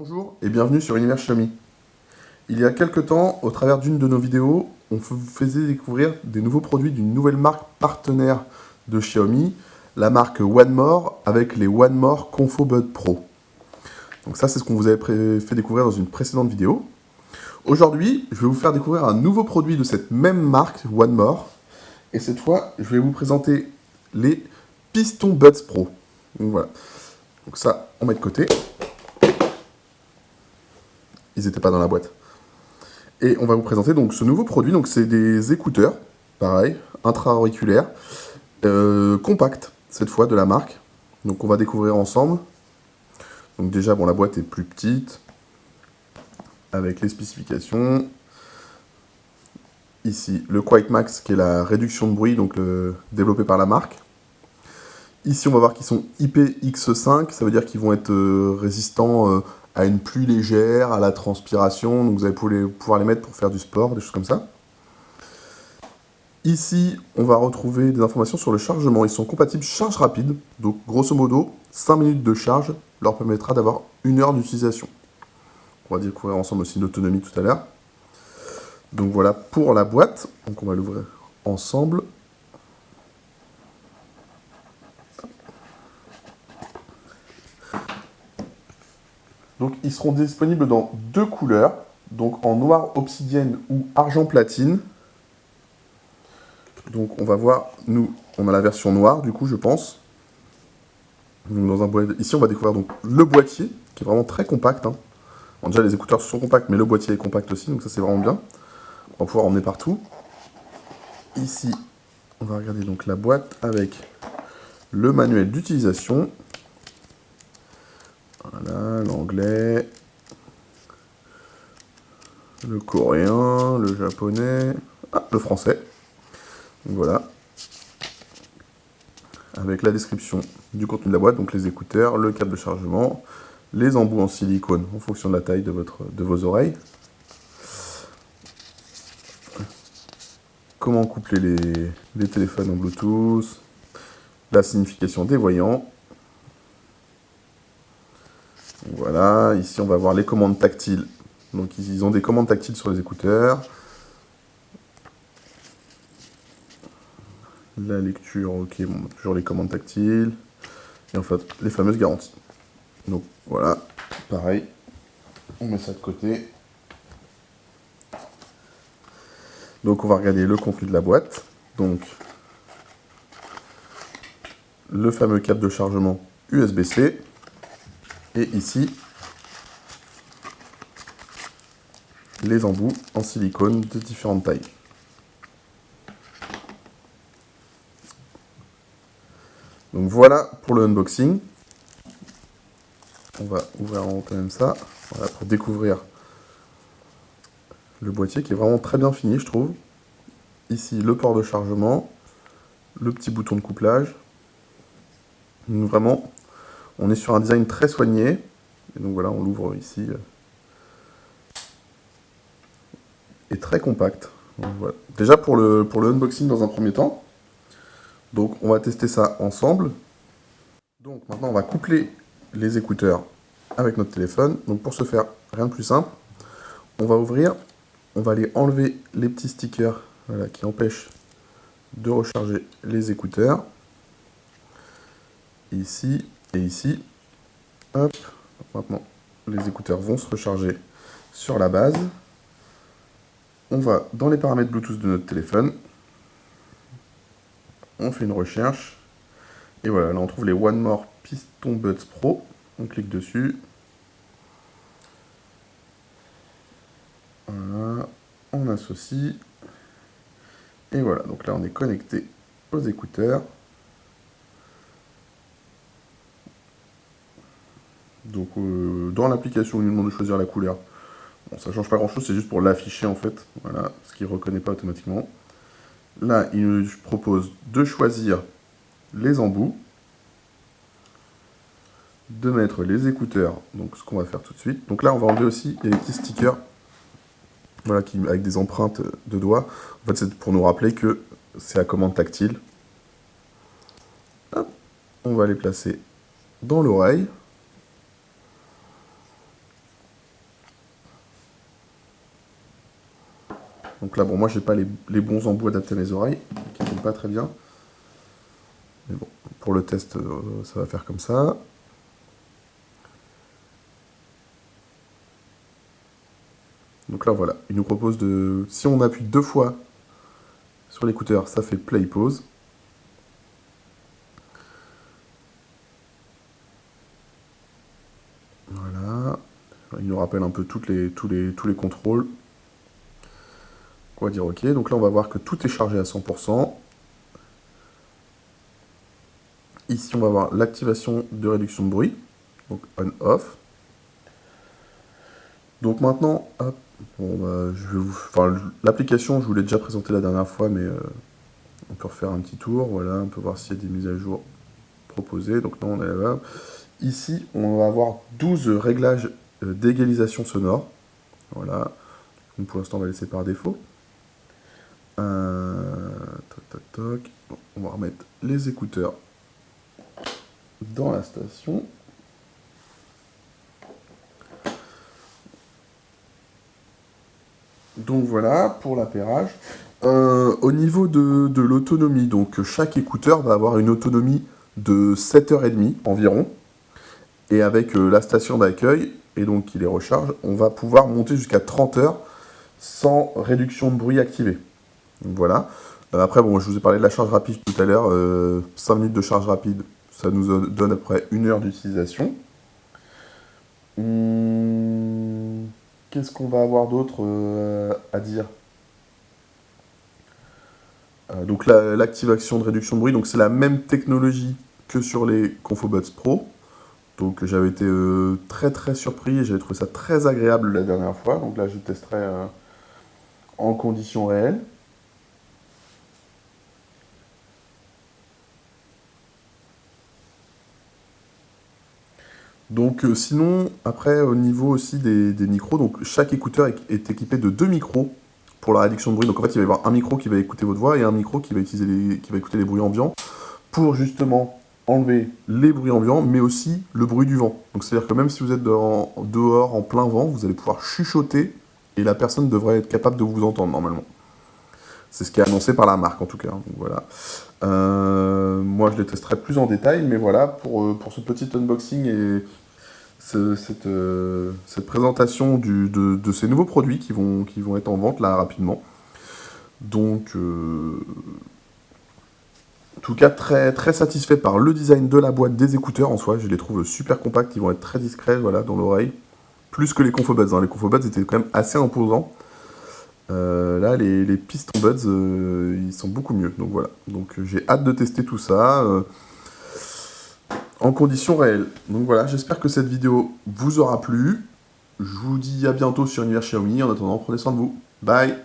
Bonjour et bienvenue sur Univers Xiaomi. Il y a quelques temps, au travers d'une de nos vidéos, on vous faisait découvrir des nouveaux produits d'une nouvelle marque partenaire de Xiaomi, la marque One More avec les One More Confo Bud Pro. Donc ça, c'est ce qu'on vous avait fait découvrir dans une précédente vidéo. Aujourd'hui, je vais vous faire découvrir un nouveau produit de cette même marque, One More. Et cette fois, je vais vous présenter les Piston Buds Pro. Donc voilà. Donc ça, on met de côté. Ils n'étaient pas dans la boîte. Et on va vous présenter donc ce nouveau produit. Donc c'est des écouteurs, pareil, intra-auriculaires, compacts, cette fois, de la marque. Donc on va découvrir ensemble. Donc déjà, bon, la boîte est plus petite, avec les spécifications. Ici, le Quiet Max, qui est la réduction de bruit, donc développé par la marque. Ici, on va voir qu'ils sont IPX5, ça veut dire qu'ils vont être résistants à une pluie légère, à la transpiration, donc vous allez pouvoir les mettre pour faire du sport, des choses comme ça. Ici, on va retrouver des informations sur le chargement. Ils sont compatibles charge rapide, donc grosso modo, 5 minutes de charge leur permettra d'avoir 1 heure d'utilisation. On va découvrir ensemble aussi l'autonomie tout à l'heure. Donc voilà pour la boîte, donc on va l'ouvrir ensemble. Donc ils seront disponibles dans 2 couleurs, donc en noir obsidienne ou argent platine. Donc on va voir, nous on a la version noire du coup je pense. Donc, dans un boîtier, ici on va découvrir donc le boîtier qui est vraiment très compact. Bon, déjà les écouteurs sont compacts mais le boîtier est compact aussi, donc ça c'est vraiment bien. On va pouvoir emmener partout. Ici on va regarder donc la boîte avec le manuel d'utilisation. Voilà, l'anglais, le coréen, le japonais, le français. Donc voilà. Avec la description du contenu de la boîte, donc les écouteurs, le câble de chargement, les embouts en silicone en fonction de la taille de vos oreilles. Comment coupler les téléphones en Bluetooth, la signification des voyants. Voilà, ici on va voir les commandes tactiles. Donc ils ont des commandes tactiles sur les écouteurs. La lecture, ok, bon, toujours les commandes tactiles. Et en fait, les fameuses garanties. Donc voilà, pareil, on met ça de côté. Donc on va regarder le contenu de la boîte. Donc le fameux câble de chargement USB-C. Et ici, les embouts en silicone de différentes tailles. Donc voilà pour le unboxing. On va ouvrir quand même ça, voilà, pour découvrir le boîtier qui est vraiment très bien fini, je trouve. Ici, le port de chargement, le petit bouton de couplage. Donc, vraiment, on est sur un design très soigné. Et donc voilà, on l'ouvre ici. Et très compact. Donc, voilà. Déjà pour le unboxing dans un premier temps. Donc on va tester ça ensemble. Donc maintenant on va coupler les écouteurs avec notre téléphone. Donc pour ce faire, rien de plus simple. On va ouvrir, on va aller enlever les petits stickers voilà, qui empêchent de recharger les écouteurs. Ici et ici. Hop, maintenant les écouteurs vont se recharger sur la base. On va dans les paramètres Bluetooth de notre téléphone. On fait une recherche. Et voilà, là on trouve les One More Piston Buds Pro. On clique dessus. Voilà, on associe. Et voilà, donc là on est connecté aux écouteurs. Donc dans l'application, il nous demande de choisir la couleur. Bon, ça change pas grand chose, c'est juste pour l'afficher en fait. Voilà, ce qu'il ne reconnaît pas automatiquement. Là, il nous propose de choisir les embouts, de mettre les écouteurs, donc ce qu'on va faire tout de suite. Donc là, on va enlever aussi les petits stickers, voilà, avec des empreintes de doigts. En fait, c'est pour nous rappeler que c'est à commande tactile. Hop, on va les placer dans l'oreille. Donc là, bon, moi, j'ai pas les bons embouts adaptés à mes oreilles, qui ne sont pas très bien. Mais bon, pour le test, ça va faire comme ça. Donc là, voilà, il nous propose de... Si on appuie 2 fois sur l'écouteur, ça fait play pause. Voilà. Il nous rappelle un peu tous les contrôles. On va dire OK. Donc là, on va voir que tout est chargé à 100%. Ici, on va voir l'activation de réduction de bruit. Donc on-off. Donc maintenant, hop, bon, bah, l'application, je vous l'ai déjà présenté la dernière fois, mais on peut refaire un petit tour. Voilà, on peut voir s'il y a des mises à jour proposées. Donc non, on est là-bas. Ici, on va avoir 12 réglages d'égalisation sonore. Voilà. Donc pour l'instant, on va laisser par défaut. Toc, toc, toc. Bon, on va remettre les écouteurs dans la station. Donc voilà pour l'appairage. Au niveau de l'autonomie, donc chaque écouteur va avoir une autonomie de 7h30 environ. Et avec la station d'accueil, et donc qui les recharge, on va pouvoir monter jusqu'à 30 heures sans réduction de bruit activée. Donc voilà. Après, bon, je vous ai parlé de la charge rapide tout à l'heure. 5 minutes de charge rapide, ça nous donne à peu près 1 heure d'utilisation. Qu'est-ce qu'on va avoir d'autre à dire? Donc l'activation de réduction de bruit, donc c'est la même technologie que sur les ConfoBuds Pro. Donc j'avais été très très surpris et j'avais trouvé ça très agréable la dernière fois. Donc là je testerai en conditions réelles. Donc sinon, après au niveau aussi des micros, donc chaque écouteur est équipé de 2 micros pour la réduction de bruit. Donc en fait il va y avoir un micro qui va écouter votre voix et un micro qui va écouter les bruits ambiants pour justement enlever les bruits ambiants, mais aussi le bruit du vent. Donc c'est-à-dire que même si vous êtes dehors en plein vent, vous allez pouvoir chuchoter et la personne devrait être capable de vous entendre normalement. C'est ce qui est annoncé par la marque en tout cas. Donc, voilà. Moi je les testerai plus en détail, mais voilà, pour ce petit unboxing et cette présentation de ces nouveaux produits qui vont être en vente là rapidement. Donc, en tout cas, très, très satisfait par le design de la boîte des écouteurs en soi. Je les trouve super compacts, ils vont être très discrets voilà, dans l'oreille. Plus que les ConfoBuds. Hein. Les ConfoBuds étaient quand même assez imposants. Là, les Piston Buds, ils sont beaucoup mieux. Donc voilà. Donc j'ai hâte de tester tout ça en conditions réelles. Donc voilà, j'espère que cette vidéo vous aura plu. Je vous dis à bientôt sur Univers Xiaomi. En attendant, prenez soin de vous. Bye!